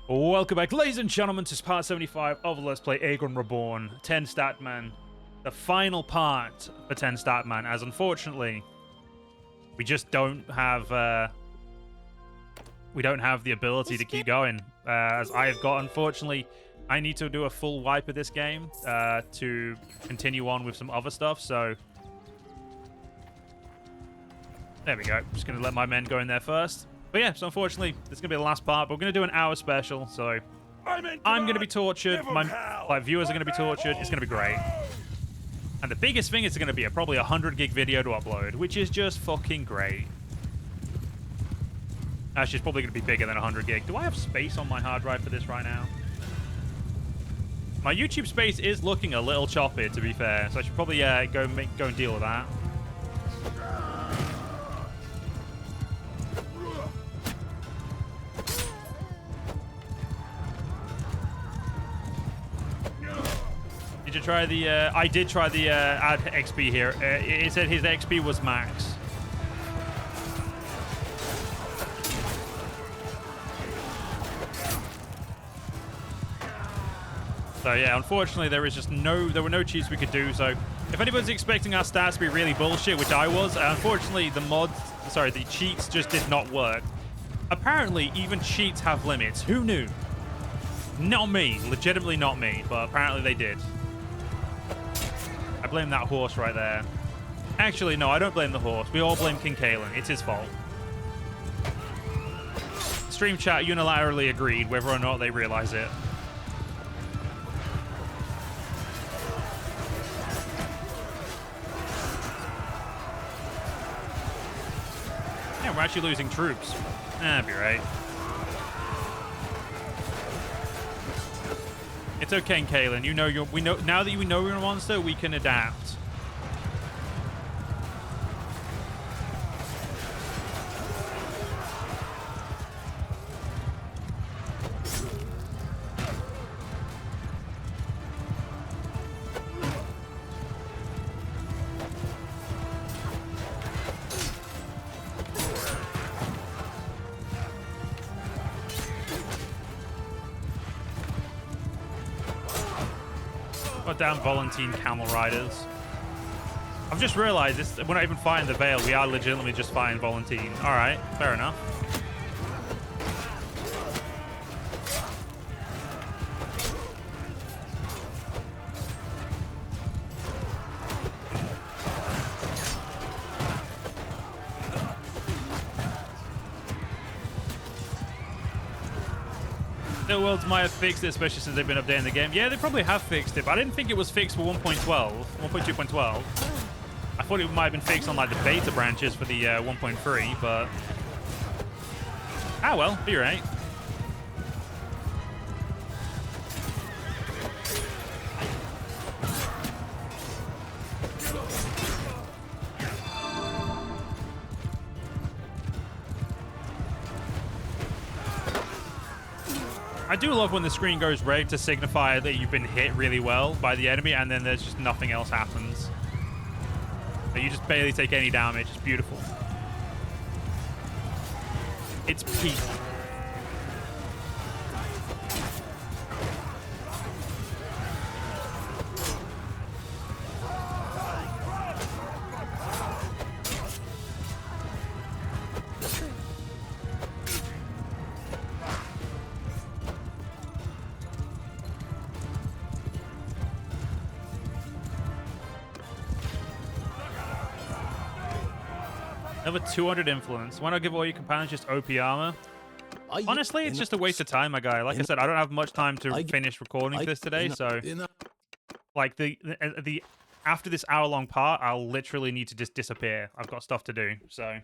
Welcome back, ladies and gentlemen, to part 75 of Let's Play Aegon Reborn, 10 Statman. The final part for 10 Statman, as unfortunately, we just don't have, the ability to keep going. As I've got, unfortunately, I need to do a full wipe of this game to continue on with some other stuff, so... There we go. Just going to let my men go in there first. But yeah, so unfortunately, this is going to be the last part, but we're going to do an hour special, so I'm going to be tortured, my viewers are going to be tortured, it's going to be great. And the biggest thing is going to be probably a 100 gig video to upload, which is just fucking great. Actually, it's probably going to be bigger than 100 gig. Do I have space on my hard drive for this right now? My YouTube space is looking a little choppy, to be fair, so I should probably go and deal with that. Did you try the, I did try the add XP here. It said his XP was max. So yeah, unfortunately there were no cheats we could do, so if anybody's expecting our stats to be really bullshit, which I was, unfortunately the cheats just did not work. Apparently even cheats have limits. Who knew? Not me, legitimately not me, but apparently they did. I blame that horse right there. Actually, no, I don't blame the horse. We all blame King Kalen. It's his fault. Stream chat unilaterally agreed, whether or not they realize it. Yeah, we're actually losing troops. That'd be right. It's okay, Kalen. You know we know now that we know you're a monster, we can adapt. Down Volantine camel riders. I've just realized this, we're not even fighting the Vale, we are legitimately just fighting Volantine. Alright, fair enough. The worlds might have fixed it, especially since they've been updating the game. Yeah, they probably have fixed it, but I didn't think it was fixed for 1.2.12. I thought it might have been fixed on like the beta branches for the 1.3, but well, be right. I do love when the screen goes red to signify that you've been hit really well by the enemy, and then there's just nothing else happens. But you just barely take any damage. It's beautiful. It's peak. Another 200 influence. Why not give all your companions just OP armor? Honestly, it's just a waste of time, my guy. Like I said, I don't have much time to finish recording this today, so like the after this hour-long part, I'll literally need to just disappear. I've got stuff to do, so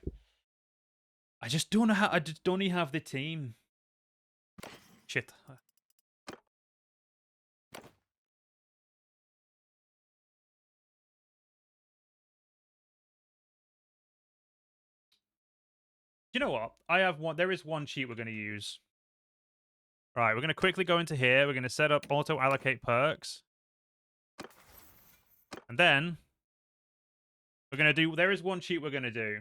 I just don't know how. I just don't even have the team. Shit. You know what? I have one. There is one cheat we're going to use. Right, we're going to quickly go into here. We're going to set up auto allocate perks. And then we're going to do, there is one cheat we're going to do.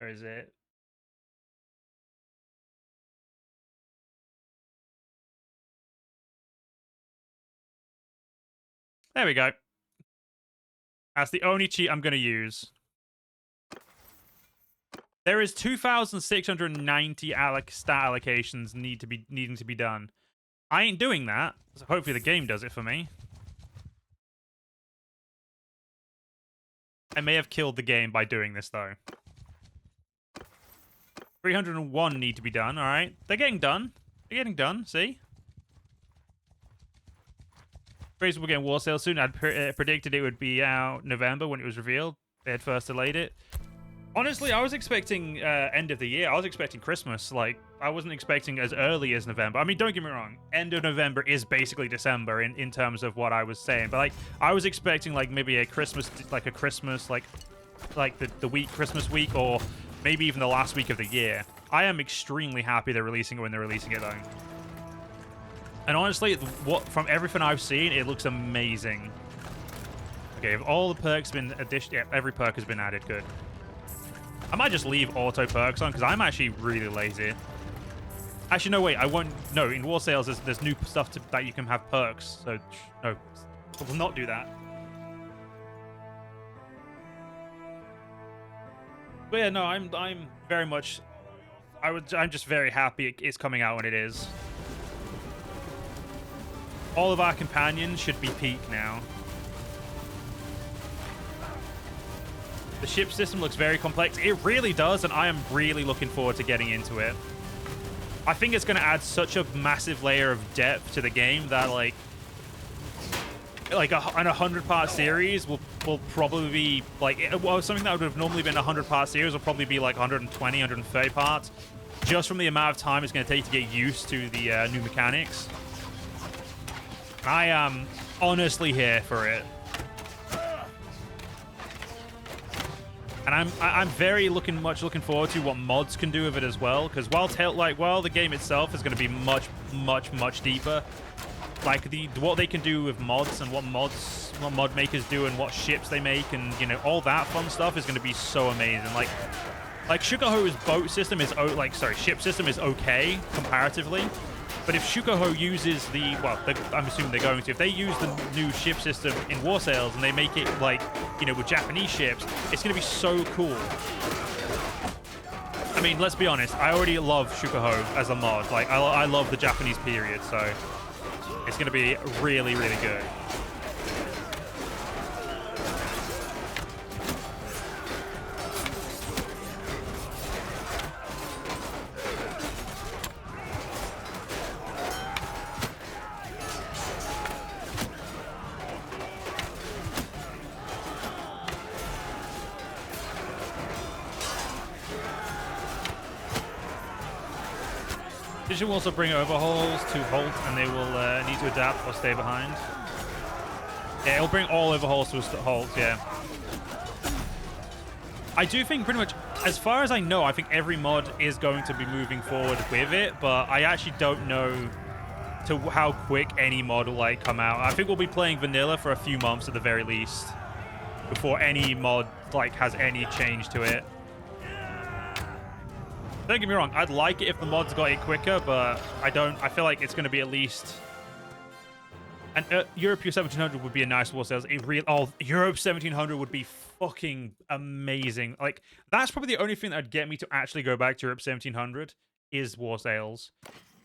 Where is it? There we go. That's the only cheat I'm going to use. There is 2,690 stat allocations needing to be done. I ain't doing that, so hopefully the game does it for me. I may have killed the game by doing this, though. 301 need to be done, alright. They're getting done. They're getting done, see? Crazy will get War Sale soon. I'd predicted it would be out November when it was revealed. They had first delayed it. Honestly, I was expecting end of the year. I was expecting Christmas. Like, I wasn't expecting as early as November. I mean, don't get me wrong. End of November is basically December in terms of what I was saying. But, like, I was expecting, like, maybe a Christmas, like, the week, Christmas week, or maybe even the last week of the year. I am extremely happy they're releasing it when they're releasing it, though. And honestly, from everything I've seen, it looks amazing. Okay, if all the perks have been addition, yeah, every perk has been added, good. I might just leave auto perks on because I'm actually really lazy. Actually, no, wait, I won't. No, in War Sales, there's new stuff that you can have perks. So, no, I will not do that. But yeah, no, I'm very much. I'm just very happy it's coming out when it is. All of our companions should be peak now. The ship system looks very complex. It really does, and I am really looking forward to getting into it. I think it's going to add such a massive layer of depth to the game that, like an 100-part series will probably be, like, something that would have normally been a 100-part series will probably be, like, 120, 130 parts, just from the amount of time it's going to take to get used to the new mechanics. I am honestly here for it. And I'm very much looking forward to what mods can do with it as well. Because while the game itself is going to be much deeper, like what they can do with mods and what mod makers do and what ships they make and all that fun stuff is going to be so amazing. Like Shukaho's boat system is ship system is okay comparatively. But if Shukaho uses I'm assuming they're going to. If they use the new ship system in War Sales and they make it with Japanese ships, it's going to be so cool. I mean, let's be honest. I already love Shukaho as a mod. Like, I love the Japanese period, so it's going to be really, really good. This will also bring overhauls to halt, and they will need to adapt or stay behind. Yeah, it'll bring all overhauls to a halt, yeah. I do think pretty much, as far as I know, I think every mod is going to be moving forward with it, but I actually don't know how quick any mod will come out. I think we'll be playing vanilla for a few months at the very least before any mod has any change to it. Don't get me wrong, I'd like it if the mods got it quicker, but I feel like it's going to be at least... And Europe 1700 would be a nice War Sales. Europe 1700 would be fucking amazing. Like, that's probably the only thing that would get me to actually go back to Europe 1700 is War Sales.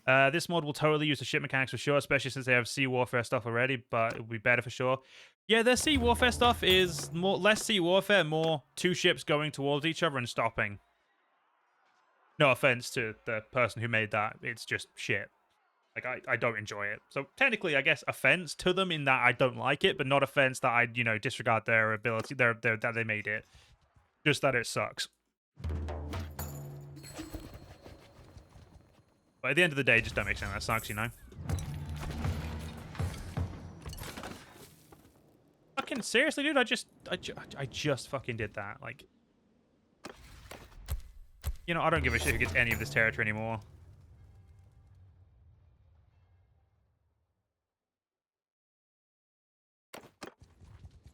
This mod will totally use the ship mechanics for sure, especially since they have Sea Warfare stuff already, but it would be better for sure. Yeah, their Sea Warfare stuff is less Sea Warfare, more two ships going towards each other and stopping. No offense to the person who made that. It's just shit. Like, I don't enjoy it. So technically, I guess offense to them in that I don't like it, but not offense that I, disregard their ability, that they made it. Just that it sucks. But at the end of the day, just don't make sense. That sucks, Fucking seriously, dude? I just fucking did that. Like... I don't give a shit who gets any of this territory anymore.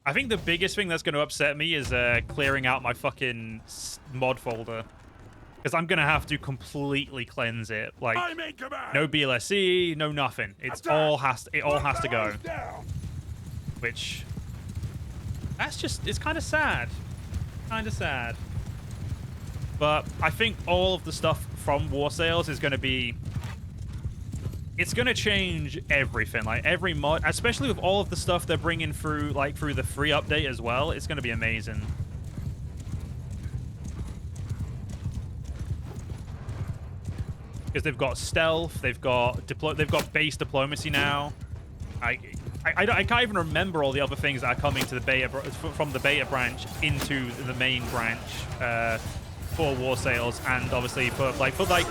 I think the biggest thing that's going to upset me is clearing out my fucking mod folder. Because I'm going to have to completely cleanse it. Like, no BLSE, no nothing. It all has to go. which that's just, it's kind of sad. Kind of sad. But I think all of the stuff from War Sales is going to be, it's going to change everything. Like every mod, especially with all of the stuff they're bringing through, like through the free update as well. It's going to be amazing. Because they've got stealth, they've got base diplomacy now. I can't even remember all the other things that are coming to the beta from the beta branch into the main branch for War Sales, and obviously for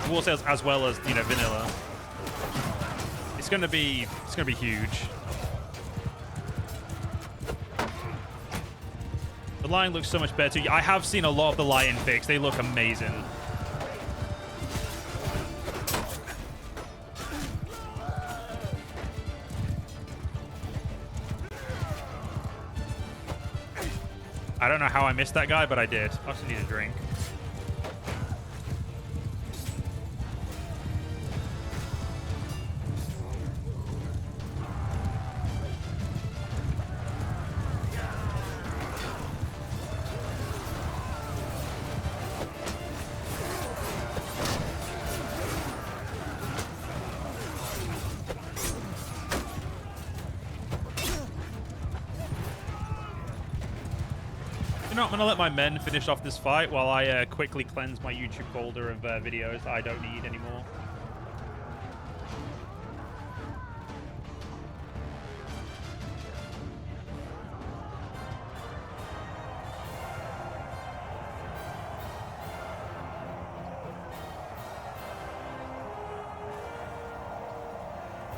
War Sales as well as, you know, vanilla. It's gonna be huge. The lion looks so much better. I have seen a lot of the lion pics. They look amazing. I don't know how I missed that guy, but I did. I also need a drink. You know, I'm gonna let my men finish off this fight while I quickly cleanse my YouTube folder of videos that I don't need anymore.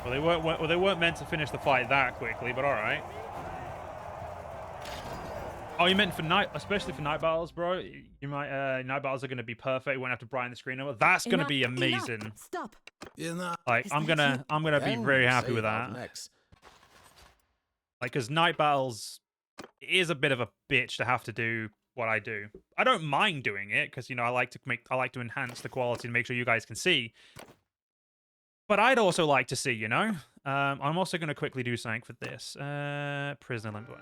Well, they weren't meant to finish the fight that quickly, but all right. Oh, you meant for night, especially for night battles, bro. You might night battles are gonna be perfect. You won't have to brighten the screen over. That's gonna be amazing. Stop. Like I'm gonna be very happy with that. Like, because night battles is a bit of a bitch to have to do what I do. I don't mind doing it because, you know, I like to enhance the quality and make sure you guys can see. But I'd also like to see, you know. I'm also gonna quickly do something for this. Prisoner limbo.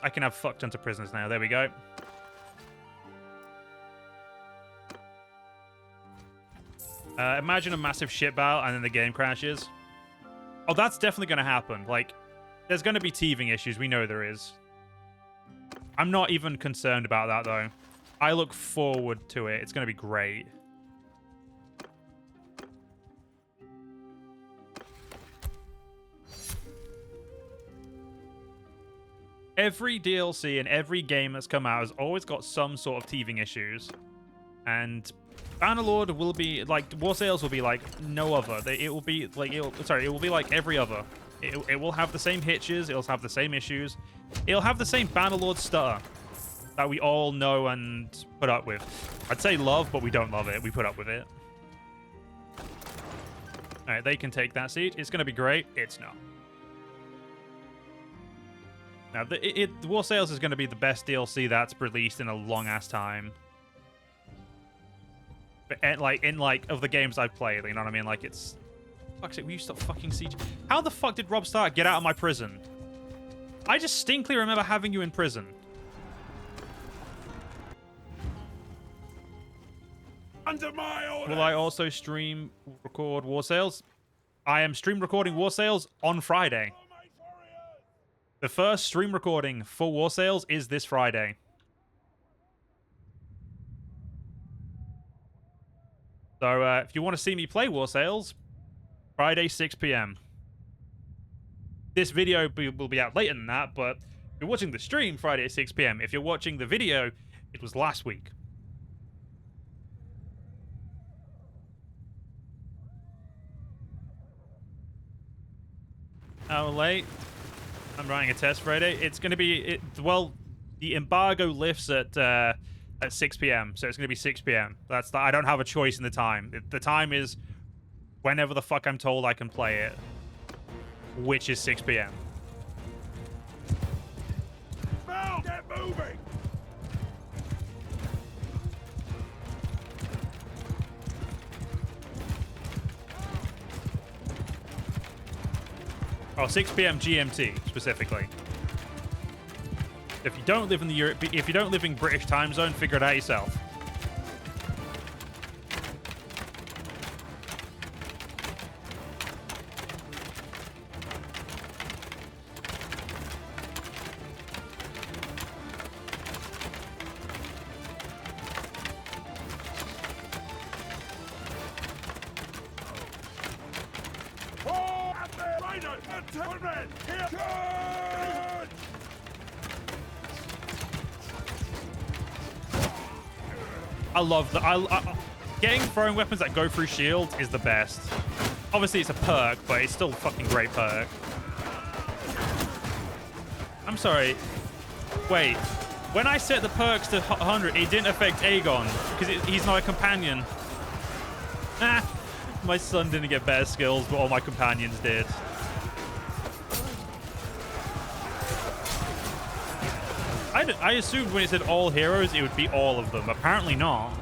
I can have fuck tons of prisoners now. There we go. Imagine a massive shit battle and then the game crashes. Oh, that's definitely going to happen. Like, there's going to be teething issues. We know there is. I'm not even concerned about that, though. I look forward to it. It's going to be great. Every DLC and every game that's come out has always got some sort of teething issues. And Bannerlord will be, like, War Sales will be like no other. It will be like, it will be like every other. It will have the same hitches. It'll have the same issues. It'll have the same Bannerlord stutter that we all know and put up with. I'd say love, but we don't love it. We put up with it. All right, they can take that seat. It's going to be great. It's not. Now, the War Sales is going to be the best DLC that's released in a long-ass time. But of the games I've played, you know what I mean? Like, it's... Fuck's sake, will you stop fucking siege? How the fuck did Robb Stark get out of my prison? I just distinctly remember having you in prison. Under my orders. Will I also record War Sales? I am stream recording War Sales on Friday. The first stream recording for War Sales is this Friday. So if you want to see me play War Sales, Friday, 6 p.m. This video will be out later than that, but if you're watching the stream, Friday at 6 p.m. If you're watching the video, it was last week. How late? I'm running a test Friday. It's going to be... well, the embargo lifts at 6 p.m., so it's going to be 6 p.m. I don't have a choice in the time. The time is whenever the fuck I'm told I can play it, which is 6 p.m. Mel, get moving! Oh, 6 p.m. GMT, specifically. If you don't live in if you don't live in British time zone, figure it out yourself. I love that. Getting throwing weapons that go through shields is the best. Obviously, it's a perk, but it's still a fucking great perk. I'm sorry. Wait. When I set the perks to 100, it didn't affect Aegon because he's not a companion. Ah, my son didn't get better skills, but all my companions did. I assumed when it said all heroes, it would be all of them. Apparently not.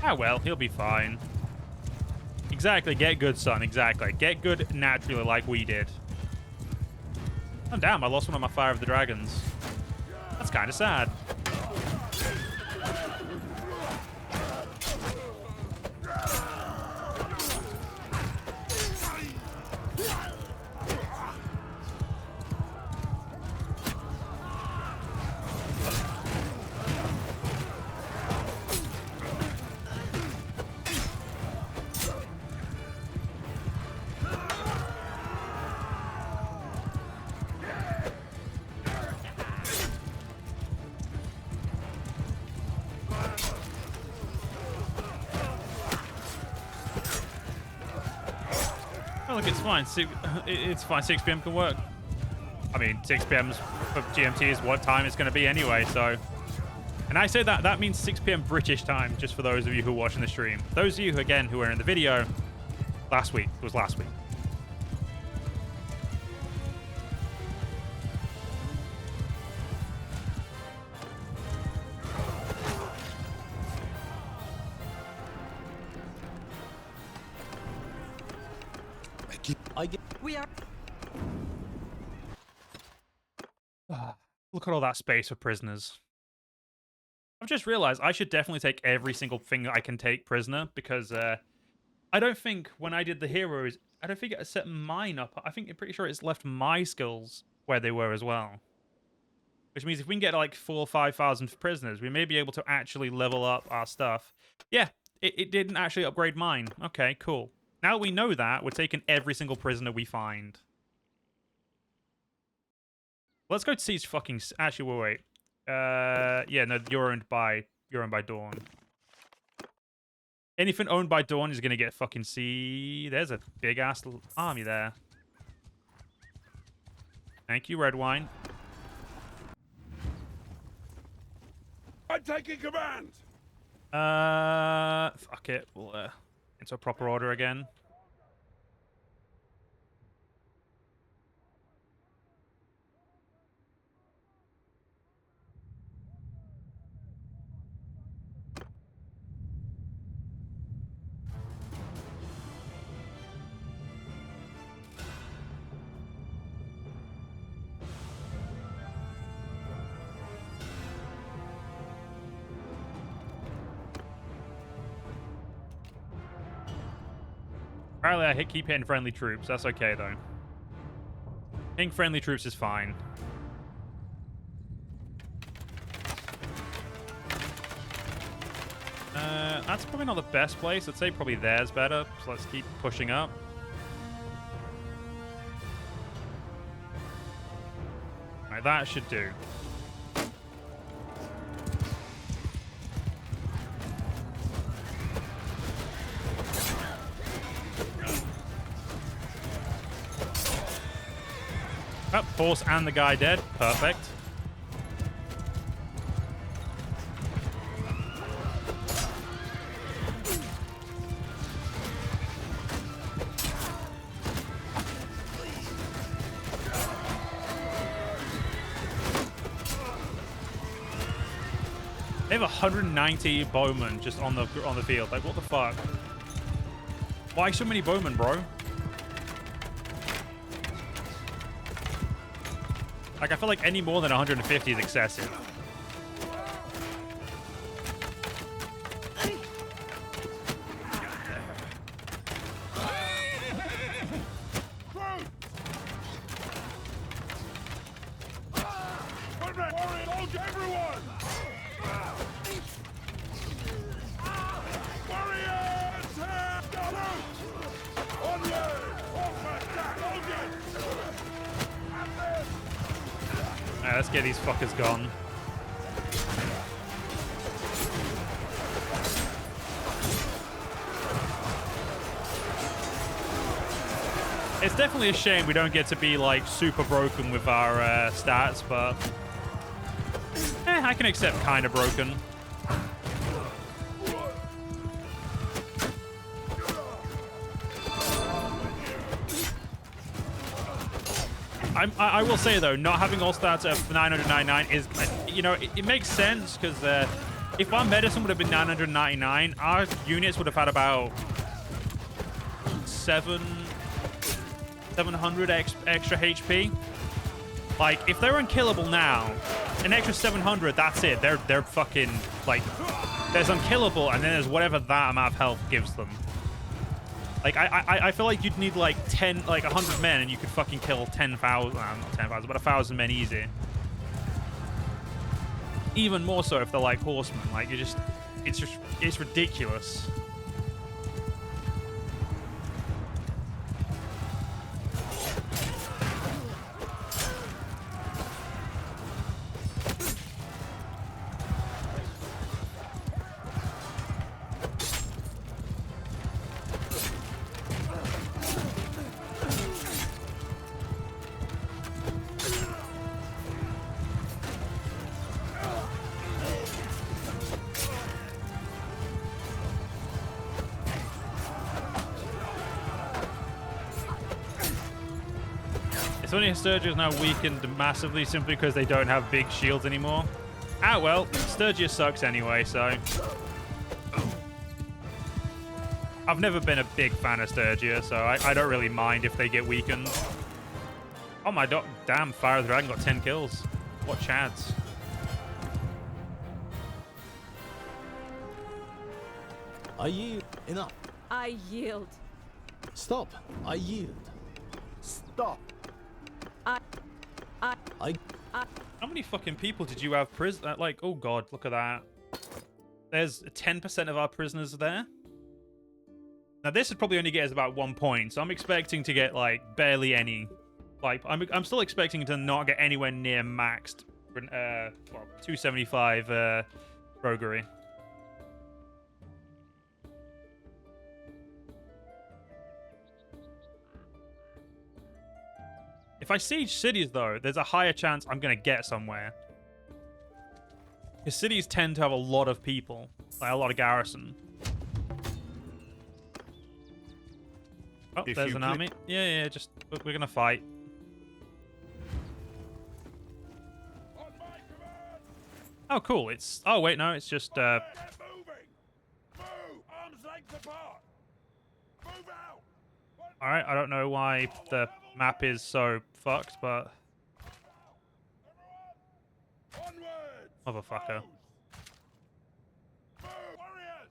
Ah, well, he'll be fine. Exactly. Get good, son. Exactly. Get good naturally like we did. Oh, damn. I lost one of my Fire of the Dragons. That's kind of sad. Oh, look, it's fine. It's fine. 6 p.m. can work. I mean, 6 p.m. for GMT is what time it's going to be anyway, so... And I say that means 6 p.m. British time, just for those of you who are watching the stream. Those of you, again, who were in the video last week. It was last week. We are. Look at all that space for prisoners. I've just realized I should definitely take every single thing I can take prisoner because I don't think when I did the heroes, I don't think it set mine up. I'm pretty sure it's left my skills where they were as well. Which means if we can get like 4,000 or 5,000 prisoners, we may be able to actually level up our stuff. Yeah, it didn't actually upgrade mine. Okay, cool. Now we know that, we're taking every single prisoner we find. Let's go to Siege fucking... Actually, wait. Yeah, no, you're owned by Dawn. Anything owned by Dawn is gonna get fucking There's a big-ass army there. Thank you, Red Wine. I'm taking command. Fuck it. We'll, into a proper order again. Apparently I keep hitting friendly troops. That's okay, though. Hitting friendly troops is fine. That's probably not the best place. I'd say probably there's better. So let's keep pushing up. Alright, that should do. Oh, horse and the guy dead. Perfect. They have 190 bowmen just on the field. Like, what the fuck? Why so many bowmen, bro? Like, I feel like any more than 150 is excessive. Alright, let's get these fuckers gone. It's definitely a shame we don't get to be, like, super broken with our stats, but... I can accept kind of broken. I will say, though, not having all stats at 999 is, you know, it makes sense, because if our medicine would have been 999, our units would have had about 700 extra HP. Like, if they're unkillable now, an extra 700, that's it. They're fucking, like, there's unkillable, and then there's whatever that amount of health gives them. Like, I feel like you'd need, like, 100 men, and you could fucking kill 10,000, not 10,000, but 1,000 men easy. Even more so if they're, like, horsemen. Like, it's ridiculous. Funny, Sturgis is now weakened massively simply because they don't have big shields anymore. Ah, well, Sturgis sucks anyway, so... I've never been a big fan of Sturgis, so I don't really mind if they get weakened. Oh my damn, Fire of the Dragon got 10 kills. What chads. I yield. Enough. I yield. Stop. I yield. Stop. How many fucking people did you have like, oh god, look at that. There's 10% of our prisoners there. Now this would probably only get us about 1 point, so I'm expecting to get like barely any. Like, I'm still expecting to not get anywhere near maxed, well, 275 roguery. If I siege cities, though, there's a higher chance I'm going to get somewhere. Because cities tend to have a lot of people. Like, a lot of garrison. Oh, If there's you an click- army. Yeah, just... We're going to fight. On my command. Oh, cool. It's... Oh, wait, no. It's just... They're moving. Move. Arms length apart. Move out. Alright, I don't know why the map is so fucked, but... Onwards. Motherfucker. Move. Warriors.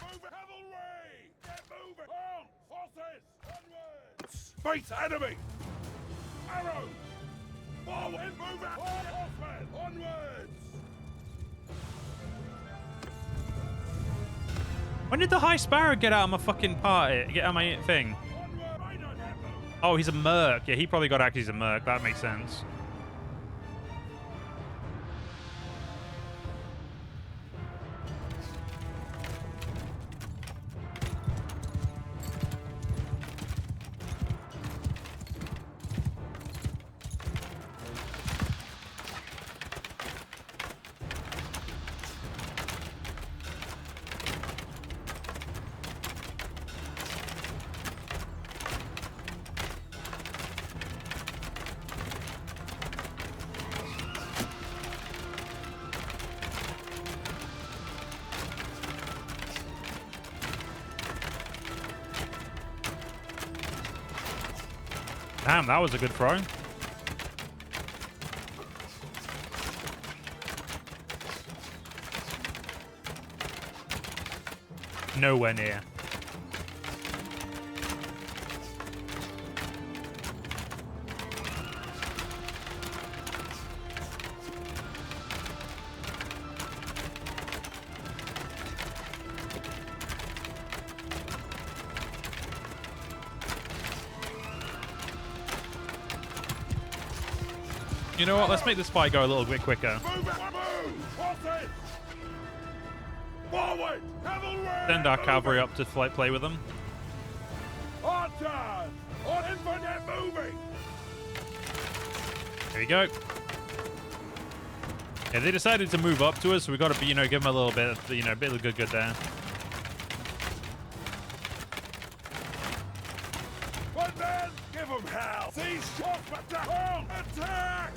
Move. Cavalry. Get moving. On. Horses. Onwards. Face enemy. Arrows. Forward. Move out. Horsemen. Onwards. When did the High Sparrow get out of my fucking party? Get out of my thing? Onward. I don't have them. Oh, he's a merc. Yeah, he probably got out 'cause he's a merc. That makes sense. Damn, that was a good throw. Nowhere near. You know what? Let's make this fight go a little bit quicker. Move it! Move! Horses! Forward! Cavalry! Send our cavalry up to play with them. Archers! On infantry moving! Here we go. Yeah, they decided to move up to us, so we got to be, give them a little bit, a bit of good there. One man, give them hell! Seize shots, attack! Attack!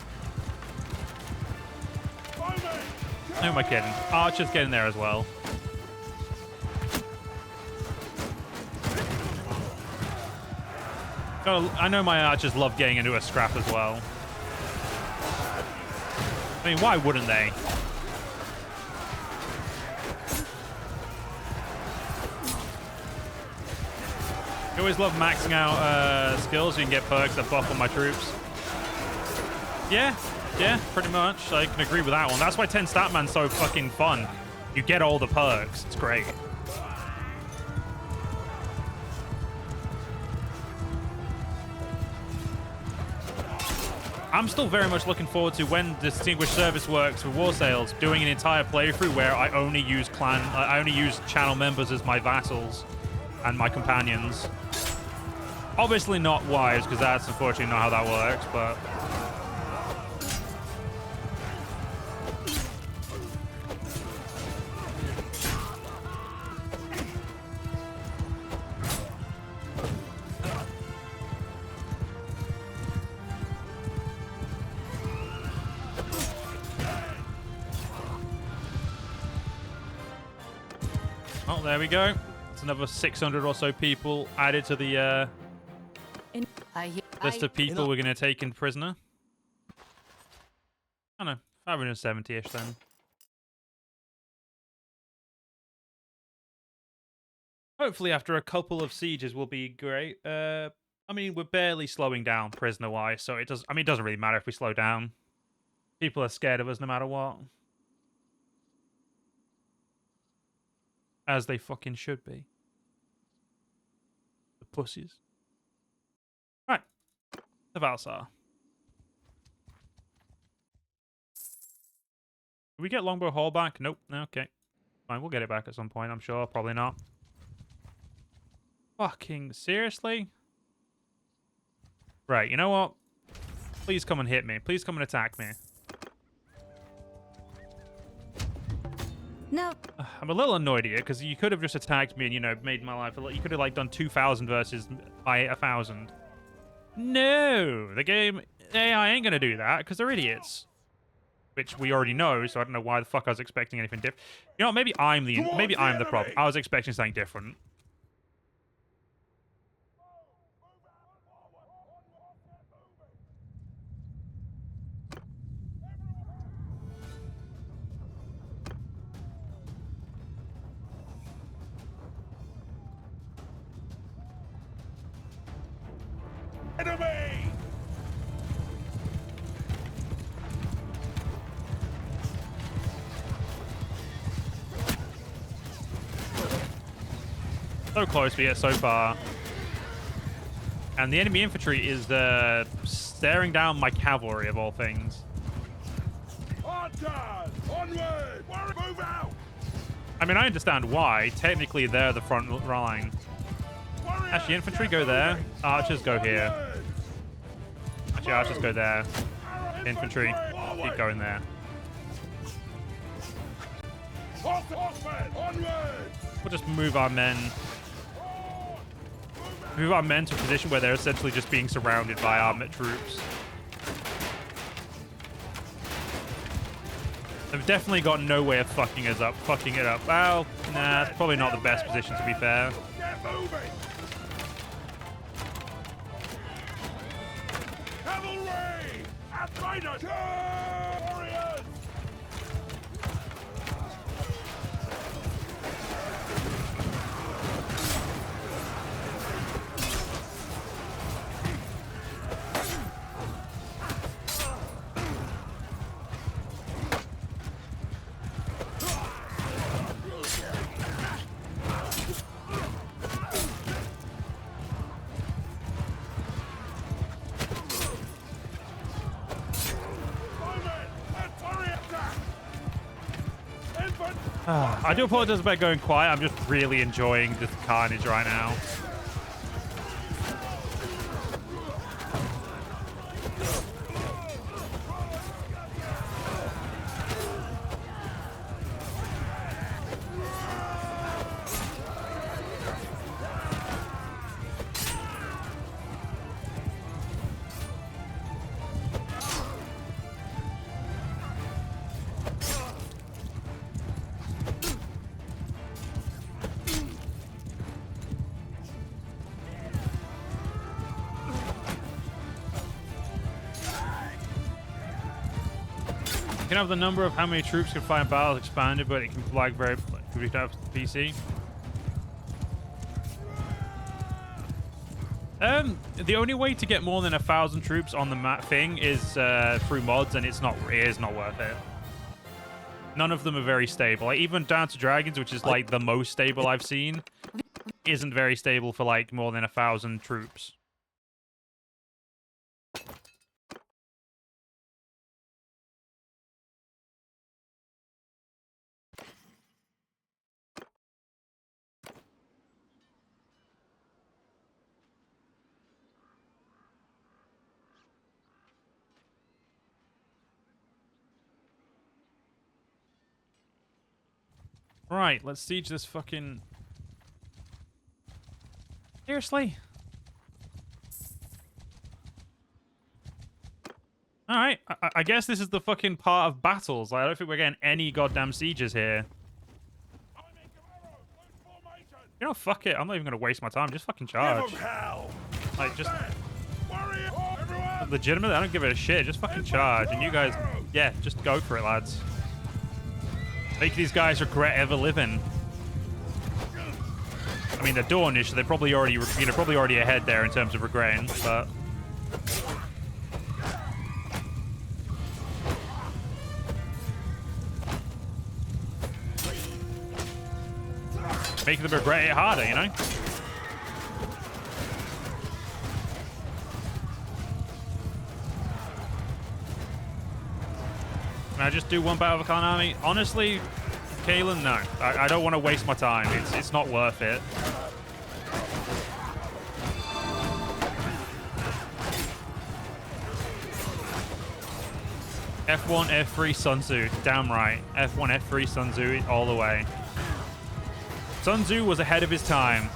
Moving! Who am I kidding? Archer's getting there as well. I know my archers love getting into a scrap as well. I mean, why wouldn't they? I always love maxing out skills so you can get perks that buff on my troops. Yeah, pretty much. I can agree with that one. That's why 10 Statman's so fucking fun. You get all the perks. It's great. I'm still very much looking forward to when Distinguished Service works with War Sales, doing an entire playthrough where I only use I only use channel members as my vassals and my companions. Obviously not wives, because that's unfortunately not how that works, but... Oh, there we go. It's another 600 or so people added to the list of people we're going to take in prisoner. I don't know, 570-ish then. Hopefully after a couple of sieges will be great. I mean, we're barely slowing down prisoner-wise, so it doesn't really matter if we slow down. People are scared of us no matter what. As they fucking should be. The pussies. Right. The Valsar. Did we get Longbow Hall back? Nope. Okay. Fine, we'll get it back at some point, I'm sure. Probably not. Fucking seriously? Right, you know what? Please come and hit me. Please come and attack me. No. I'm a little annoyed here because you could have just attacked me and, made my life a lot. You could have, done 2,000 versus by 1,000. No! The game AI ain't going to do that because they're idiots. Which we already know, so I don't know why the fuck I was expecting anything different. You know, maybe I'm the problem. I was expecting something different. Enemy! So close we get so far. And the enemy infantry is staring down my cavalry of all things. Archers! Onward! Move out! I mean, I understand why. Technically, they're the front line. Actually, infantry go there. Archers go here. Actually, archers go there. Infantry, keep going there. We'll just move our men. Move our men to a position where they're essentially just being surrounded by our troops. They've definitely got no way of fucking it up. Well, nah, it's probably not the best position to be fair. Away! Outriders! Warriors! I do apologize about going quiet. I'm just really enjoying this carnage right now. You can have the number of how many troops can fight in battles expanded, but it can lag very PC. The only way to get more than 1,000 troops on the map thing is through mods, and it is not worth it. None of them are very stable. Like, even down to dragons, which is like the most stable I've seen, isn't very stable for like more than 1,000 troops. Right, let's siege this fucking... Seriously? Alright, I guess this is the fucking part of battles. Like, I don't think we're getting any goddamn sieges here. You know, fuck it. I'm not even going to waste my time. Just fucking charge. Like, just... Legitimately, I don't give it a shit. Just fucking charge. And you guys... Yeah, just go for it, lads. Make these guys regret ever living. I mean, they're Dornish, so they're probably already, probably already ahead there in terms of regretting, but... Make them regret it harder, you know? Can I just do one battle of a Khan army? Honestly, Kalen, no. I don't want to waste my time. It's not worth it. F1, F3, Sun Tzu. Damn right. F1, F3, Sun Tzu all the way. Sun Tzu was ahead of his time.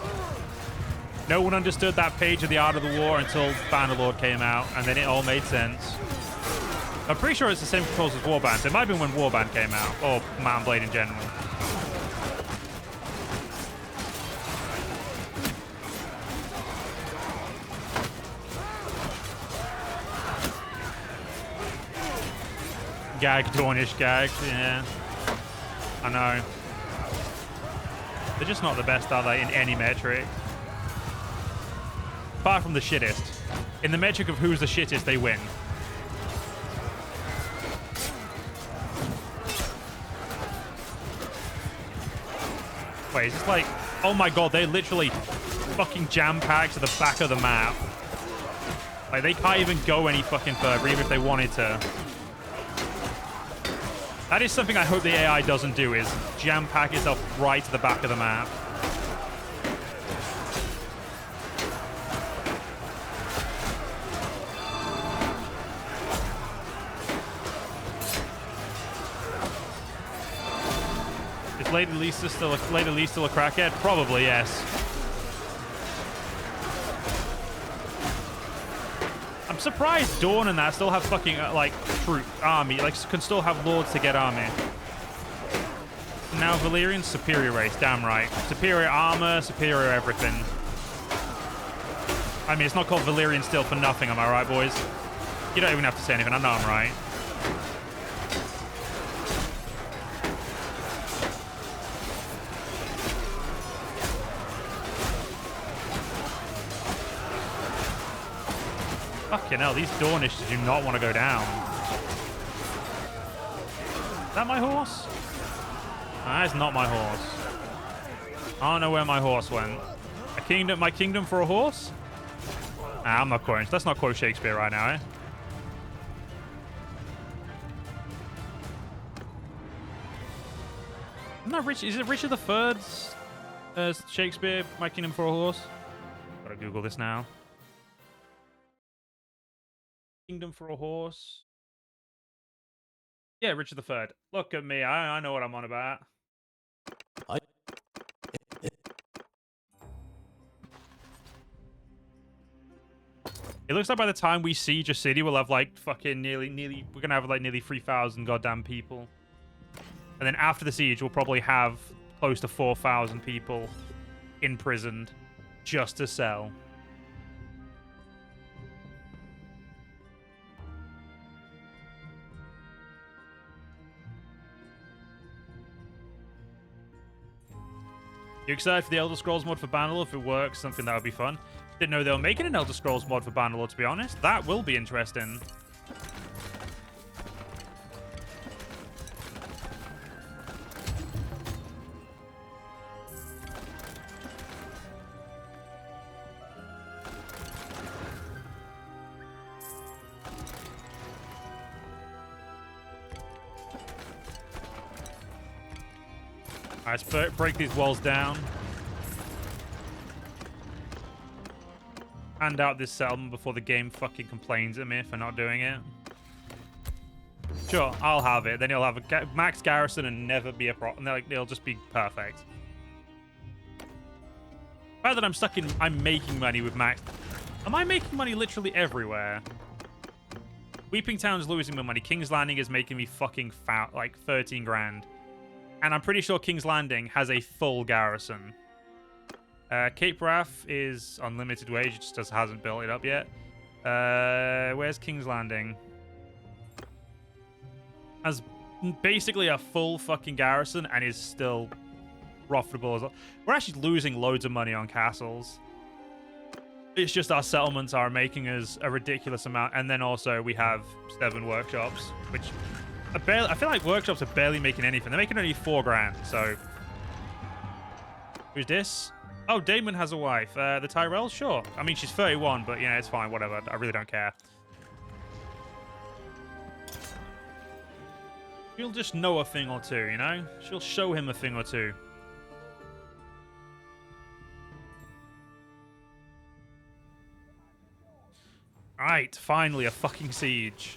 No one understood that page of The Art of the War until Bannerlord came out, and then it all made sense. I'm pretty sure it's the same controls as Warband. It might have been when Warband came out, or Mountain Blade in general. Gag, Dornish gag, yeah. I know. They're just not the best, are they, in any metric? Apart from the shittest. In the metric of who's the shittest, they win. Wait, is this like... Oh my god, they literally fucking jam-packed to the back of the map. Like, they can't even go any fucking further, even if they wanted to. That is something I hope the AI doesn't do, is jam-pack itself right to the back of the map. Lady Lisa still a crackhead? Probably, yes. I'm surprised Dawn and that still have fucking like army, like can still have lords to get army. Now Valyrian's superior race, damn right. Superior armor, superior everything. I mean, it's not called Valyrian still for nothing, am I right, boys? You don't even have to say anything. I know I'm right. Fucking hell, these Dornishes do not want to go down. Is that my horse? That is not my horse. I don't know where my horse went. My kingdom for a horse? Nah, I'm not quoting. Let's not quote Shakespeare right now, eh? Isn't that Rich? Is it Richard III's Shakespeare, My Kingdom for a Horse? Gotta Google this now. Kingdom for a Horse. Yeah, Richard III. Look at me. I know what I'm on about. It looks like by the time we siege a city, we'll have like fucking nearly we're gonna have like nearly 3,000 goddamn people. And then after the siege, we'll probably have close to 4,000 people imprisoned just to sell. You excited for the Elder Scrolls mod for Bannerlord? If it works, something that would be fun. Didn't know they were making an Elder Scrolls mod for Bannerlord, to be honest. That will be interesting. Alright, let's break these walls down. Hand out this settlement before the game fucking complains at me for not doing it. Sure, I'll have it. Then you'll have a max garrison and never be a problem. Like, it'll just be perfect. The fact that I'm making money with max. Am I making money literally everywhere? Weeping Town's losing my money. King's Landing is making me fucking fat, like 13 grand. And I'm pretty sure King's Landing has a full garrison. Cape Wrath is unlimited wage. It just hasn't built it up yet. Where's King's Landing? Has basically a full fucking garrison and is still profitable as well. We're actually losing loads of money on castles. It's just our settlements are making us a ridiculous amount. And then also we have 7 workshops, which I feel like workshops are barely making anything. They're making only 4 grand, so. Who's this? Oh, Daemon has a wife. The Tyrell? Sure. I mean, she's 31, but, it's fine. Whatever. I really don't care. She'll just know a thing or two, you know? She'll show him a thing or two. Alright, finally, a fucking siege.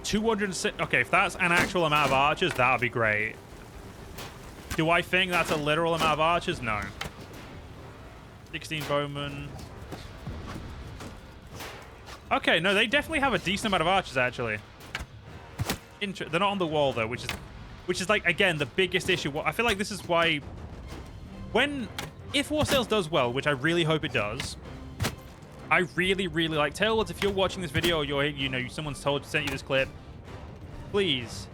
206. Okay, if that's an actual amount of archers, that would be great. Do I think that's a literal amount of archers? No. 16 bowmen. Okay, no, they definitely have a decent amount of archers, actually. They're not on the wall, though, which is like, again, the biggest issue. I feel like this is why if War Sales does well, which I really hope it does, I really, really like Tailwoods. If you're watching this video or someone's sent you this clip, please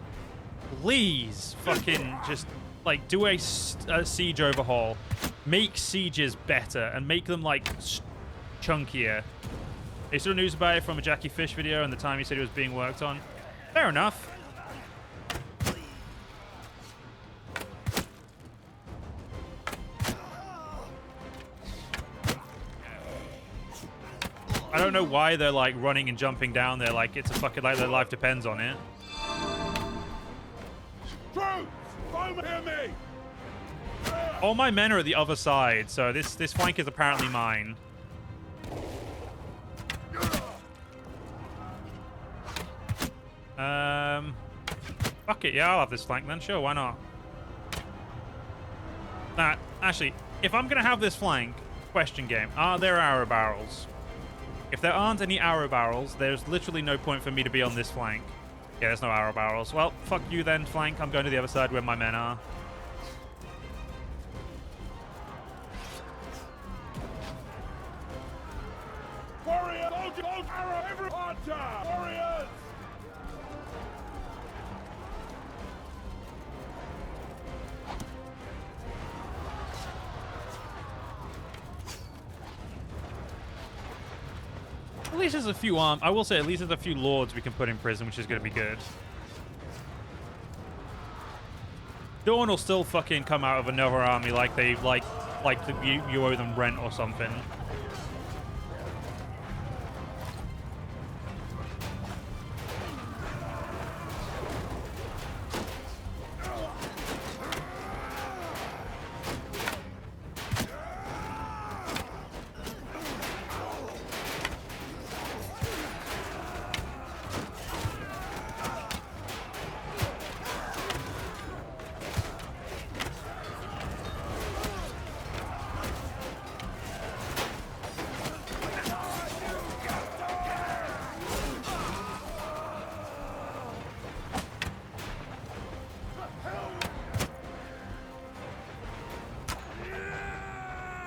fucking just like do a siege overhaul, make sieges better and make them like chunkier. They saw news about it from a Jackie Fish video and the time he said it was being worked on. Fair enough. I don't know why they're like running and jumping down there like it's a fucking like their life depends on it. Troops! Come hear me! All my men are at the other side, so this flank is apparently mine. Fuck it, yeah, I'll have this flank then. Sure, why not? Actually, if I'm gonna have this flank, question game, are there arrow barrels? If there aren't any arrow barrels, there's literally no point for me to be on this flank. Yeah, there's no arrow barrels. Well, fuck you then, flank. I'm going to the other side where my men are. Warrior, load Dog arrow every hunter! Warriors! At least there's a few I will say at least there's a few lords we can put in prison, which is going to be good. Dawn will still fucking come out of another army like they you owe them rent or something.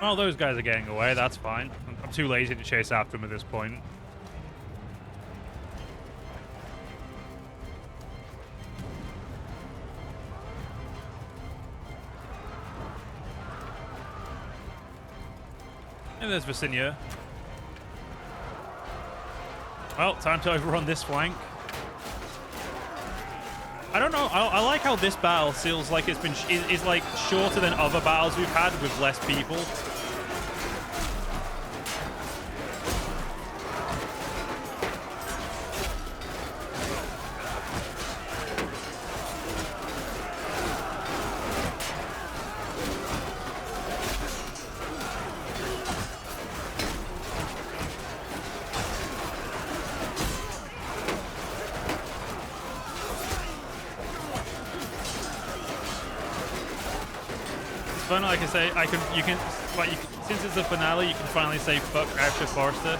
Well, those guys are getting away. That's fine. I'm too lazy to chase after them at this point. And there's Vicinia. Well, time to overrun this flank. I don't know. I like how this battle feels like it's been is like shorter than other battles we've had with less people. Fun, like I say, since it's a finale, you can finally say fuck Archer Forster,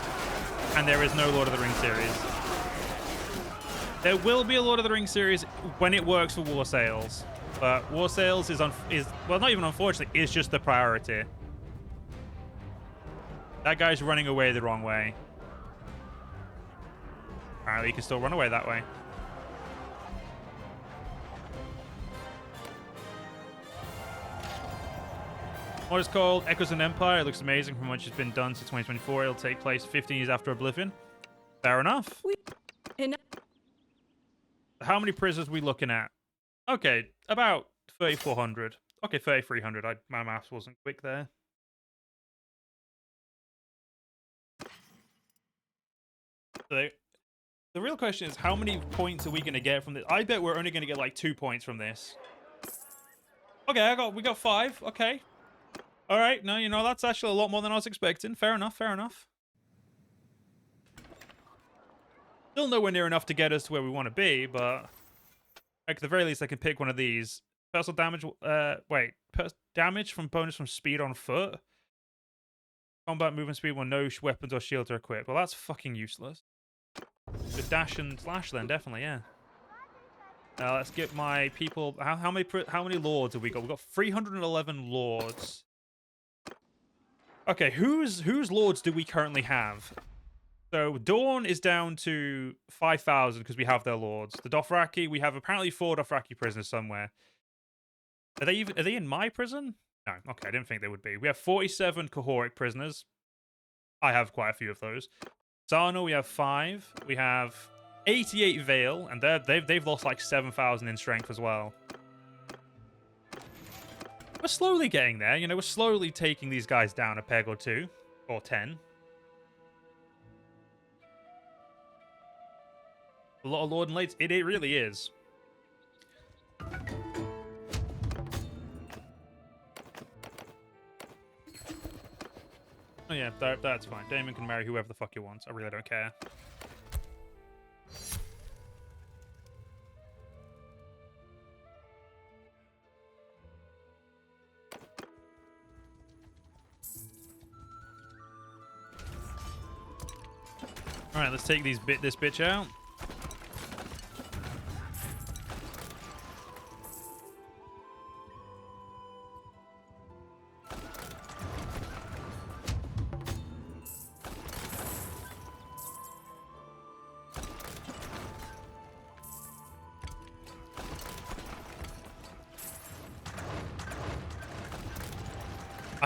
and there is no Lord of the Rings series. There will be a Lord of the Rings series when it works for War Sales, but War Sales is well, not even unfortunately, is just the priority. That guy's running away the wrong way. Apparently, he can still run away that way. What is called Echoes of an Empire. It looks amazing from what has been done since 2024. It'll take place 15 years after Oblivion. Fair enough. How many prisoners are we looking at? Okay, about 3,400. Okay, 3,300. My maths wasn't quick there. So, the real question is, how many points are we going to get from this? I bet we're only going to get like 2 points from this. Okay, we got 5. Okay. All right, no, you know, that's actually a lot more than I was expecting. Fair enough, fair enough. Still nowhere near enough to get us to where we want to be, but at the very least, I can pick one of these. Personal damage, damage from bonus from speed on foot. Combat movement speed when no weapons or shields are equipped. Well, that's fucking useless. The dash and slash then, definitely, yeah. Let's get my people. How many lords have we got? We've got 311 lords. Okay, whose lords do we currently have? So Dawn is down to 5,000 because we have their lords. The Dothraki, we have apparently 4 Dothraki prisoners somewhere. Are they in my prison? No, okay, I didn't think they would be. We have 47 Cohoric prisoners. I have quite a few of those. Sarno, we have 5. We have 88 Vale, and they've lost like 7,000 in strength as well. We're slowly getting there. You know, we're slowly taking these guys down a peg or 2. Or 10. A lot of Lord and Lades. It really is. Oh yeah, that's fine. Daemon can marry whoever the fuck he wants. I really don't care. All right, let's take this bitch out.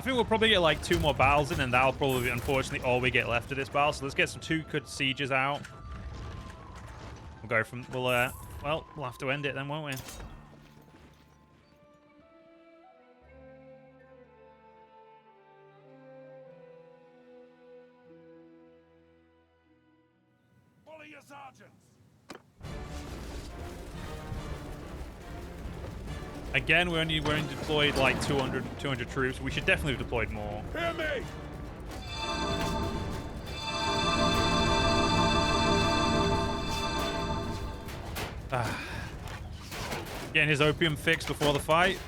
think we'll probably get like 2 more battles in, and that'll probably be, unfortunately, all we get left of this battle. So let's get some 2 good sieges out. We'll go from... well, we'll have to end it then, won't we? Follow your sergeants. Again, we only deployed like 200 troops. We should definitely have deployed more. Hear me. Getting his opium fixed before the fight.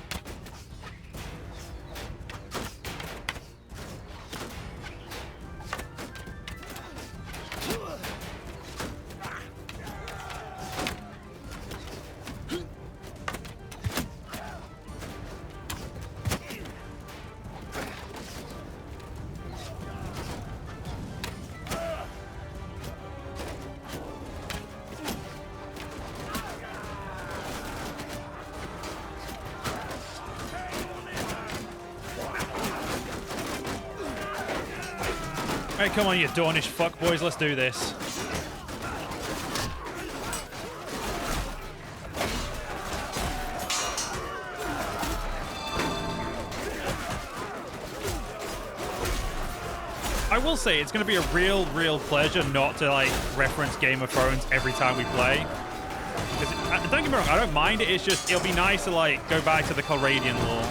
Hey, come on, you Dornish fuckboys, let's do this. I will say, it's going to be a real pleasure not to, like, reference Game of Thrones every time we play. Because, don't get me wrong, I don't mind it, it's just, it'll be nice to, like, go back to the Calradian lore.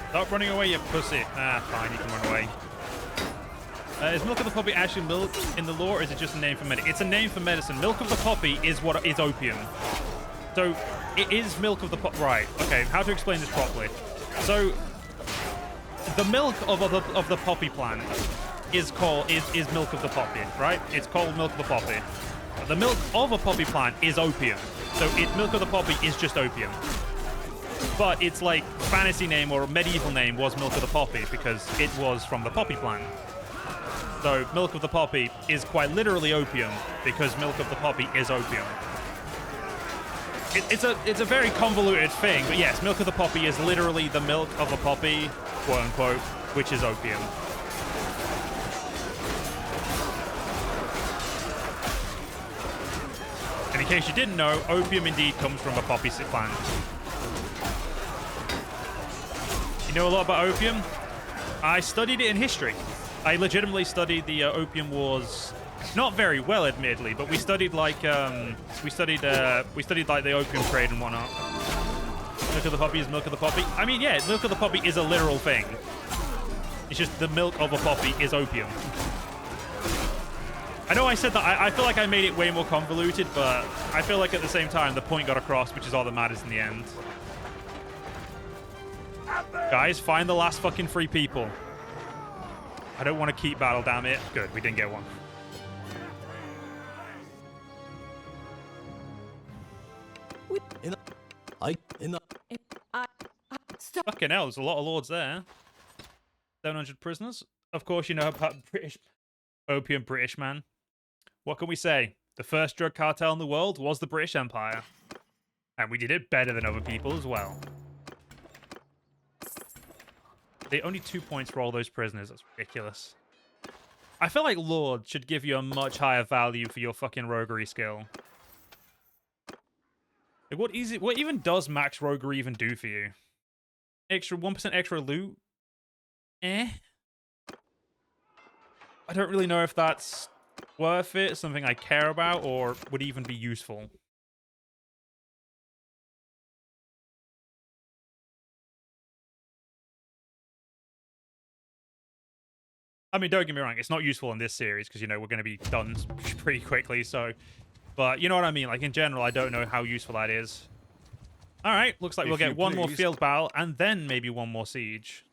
Stop running away, you pussy. Ah, fine, you can run away. Is milk of the poppy actually milk in the lore, or is it just a name for medicine? It's a name for medicine. Milk of the poppy is what is opium. So, it is milk of the poppy. Right, okay, how to explain this properly. So, the milk of the poppy plant is milk of the poppy, right? It's called milk of the poppy. The milk of a poppy plant is opium. So, milk of the poppy is just opium. But its like fantasy name or medieval name was milk of the poppy because it was from the poppy plant. So milk of the poppy is quite literally opium because milk of the poppy is opium. It's a very convoluted thing, but yes, milk of the poppy is literally the milk of a poppy, quote unquote, which is opium. And in case you didn't know, opium indeed comes from a poppy plant. You know a lot about opium? I studied it in history. I legitimately studied the Opium Wars, not very well, admittedly, but we studied like we studied like the opium trade and whatnot. Milk of the poppy is milk of the poppy. I mean, yeah, milk of the poppy is a literal thing. It's just the milk of a poppy is opium. I know I said that. I feel like I made it way more convoluted, but I feel like at the same time the point got across, which is all that matters in the end. Guys, find the last fucking 3 people. I don't want to keep battle, damn it. Good, we didn't get one. Fucking hell, there's a lot of lords there. 700 prisoners. Of course, you know about British opium British man. What can we say? The first drug cartel in the world was the British Empire. And we did it better than other people as well. They only 2 points for all those prisoners. That's ridiculous. I feel like Lord should give you a much higher value for your fucking roguery skill. Like, what even does max roguery even do for you? Extra 1% extra loot? Eh? I don't really know if that's worth it, something I care about, or would even be useful. I mean, don't get me wrong, it's not useful in this series because, you know, we're going to be done pretty quickly, so... But you know what I mean? Like, in general, I don't know how useful that is. All right, looks like we'll get one more field battle and then maybe one more siege.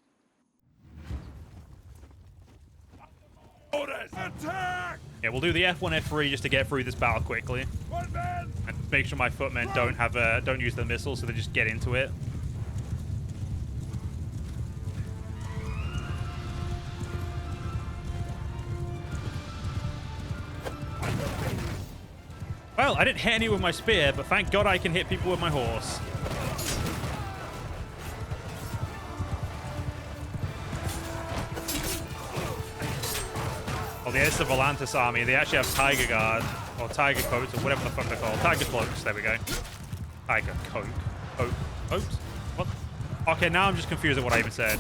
Orders! Attack! Yeah, we'll do the F1, F3 just to get through this battle quickly. One man! And make sure my footmen don't use the missiles, so they just get into it. Well, I didn't hit any with my spear, but thank God I can hit people with my horse. Oh, the Essos Volantis army, they actually have Tiger Guard, or Tiger Coats, or whatever the fuck they're called. Tiger Cloaks, there we go. Tiger Coats? What? Okay, now I'm just confused at what I even said.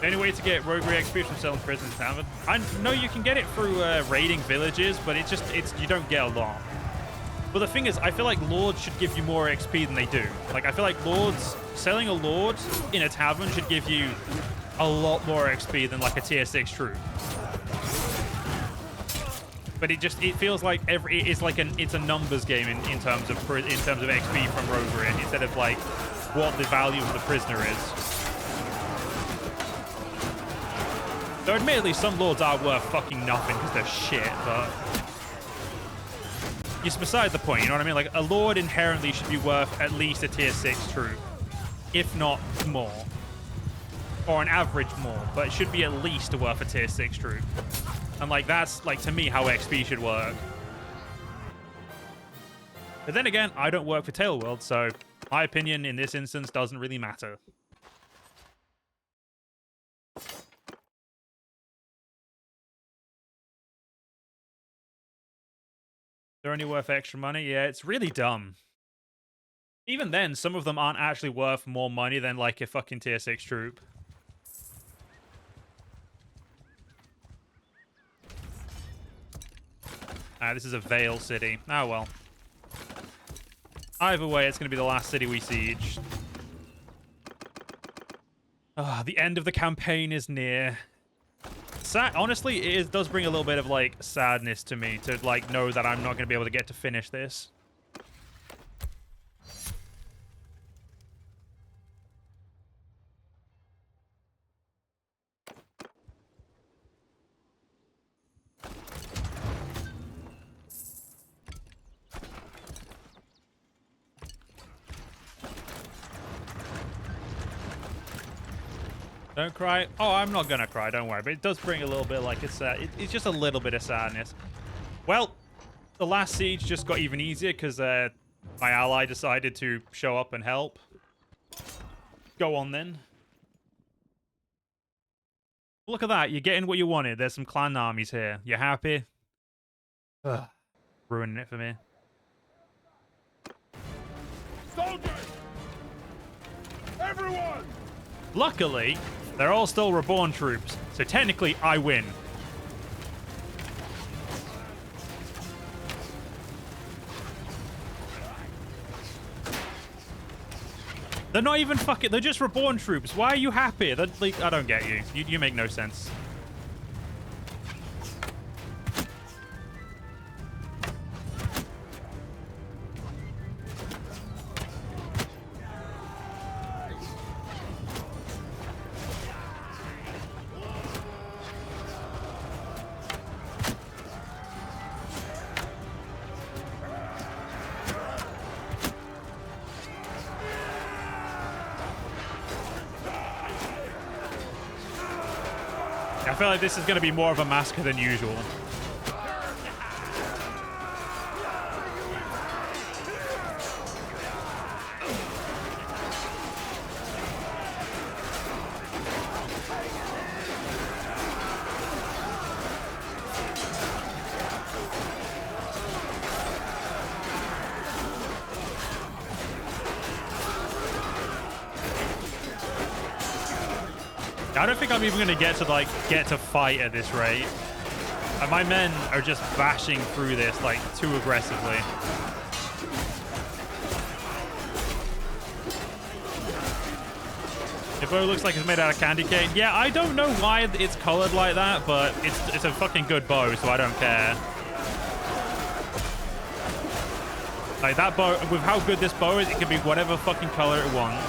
The only way to get roguery XP from selling prisoners in tavern? I know you can get it through raiding villages, but you don't get a lot. But the thing is, I feel like lords should give you more XP than they do. Like, I feel like selling a lord in a tavern should give you a lot more XP than like a tier 6 troop. But it feels like it's a numbers game in terms of XP from roguery instead of like what the value of the prisoner is. Though admittedly, some lords are worth fucking nothing because they're shit, but it's beside the point, you know what I mean? Like, a lord inherently should be worth at least a tier 6 troop, if not more. Or an average more, but it should be at least worth a tier 6 troop. And, like, that's, like, to me, how XP should work. But then again, I don't work for Tailworld, so my opinion in this instance doesn't really matter. They're only worth extra money? Yeah, it's really dumb. Even then, some of them aren't actually worth more money than, like, a fucking tier 6 troop. This is a Vale city. Oh, well. Either way, it's going to be the last city we siege. The end of the campaign is near. Honestly, it does bring a little bit of, like, sadness to me to, like, know that I'm not going to be able to get to finish this. Don't cry. Oh, I'm not gonna cry, don't worry. But it does bring a little bit, like, it's just a little bit of sadness. Well, the last siege just got even easier because my ally decided to show up and help. Go on, then. Look at that. You're getting what you wanted. There's some clan armies here. You happy? Ugh. Ruining it for me. Soldiers! Everyone! Luckily, they're all still reborn troops, so technically I win. They're not even fucking... They're just reborn troops. Why are you happy? Like, I don't get you. You make no sense. I feel like this is going to be more of a massacre than usual. I don't think I'm even going to get to fight at this rate. My men are just bashing through this, like, too aggressively. Your bow looks like it's made out of candy cane. Yeah, I don't know why it's colored like that, but it's a fucking good bow, so I don't care. Like, that bow, with how good this bow is, it can be whatever fucking color it wants.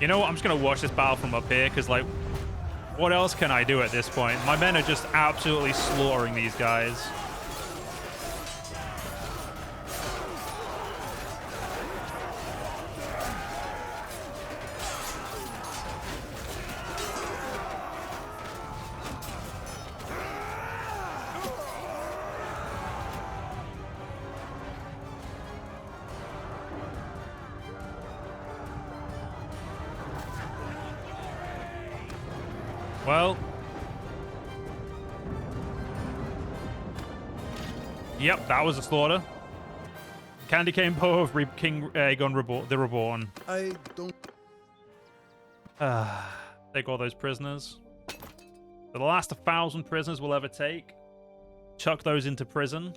You know what? I'm just going to watch this battle from up here, because, like, what else can I do at this point? My men are just absolutely slaughtering these guys. Well, yep, that was a slaughter. Candy cane bow of King Aegon the Reborn. I don't. Take all those prisoners. For the last 1,000 prisoners we'll ever take. Chuck those into prison.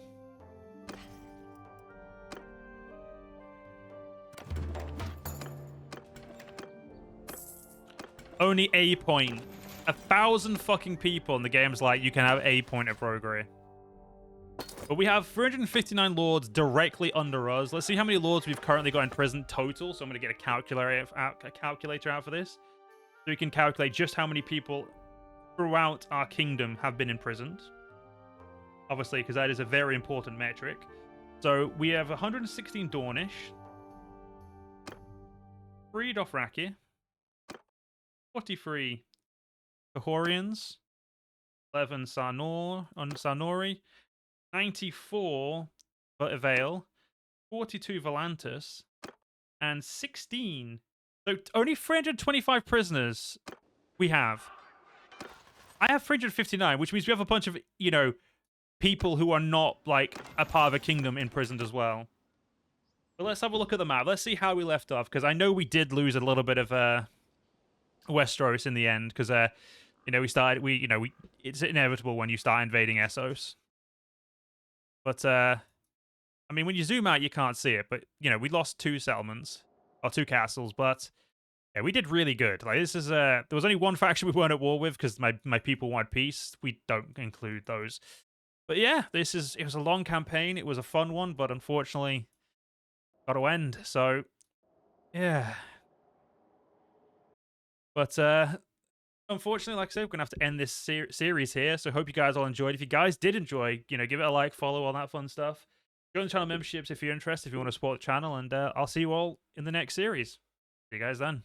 Only a point. 1,000 fucking people in the game's like, you can have a point of roguery. But we have 359 lords directly under us. Let's see how many lords we've currently got in prison total. So I'm going to get a calculator out for this. So we can calculate just how many people throughout our kingdom have been imprisoned. Obviously, because that is a very important metric. So we have 116 Dornish. 3 Dothraki. 43 Kahorians, 11 Sarnori, 94 Vale, 42 Volantis, and 16. So only 325 prisoners we have. I have 359, which means we have a bunch of, you know, people who are not, like, a part of a kingdom imprisoned as well. But let's have a look at the map. Let's see how we left off, because I know we did lose a little bit of Westeros in the end, because you know, it's inevitable when you start invading Essos. But I mean, when you zoom out, you can't see it. But you know, we lost 2 settlements or 2 castles, but yeah, we did really good. Like, this is there was only one faction we weren't at war with because my people wanted peace. We don't include those. But yeah, it was a long campaign. It was a fun one, but unfortunately, got to end. So yeah. But unfortunately, like I said, we're going to have to end this series here. So hope you guys all enjoyed. If you guys did enjoy, you know, give it a like, follow, all that fun stuff. Join the channel memberships if you're interested, if you want to support the channel. And I'll see you all in the next series. See you guys then.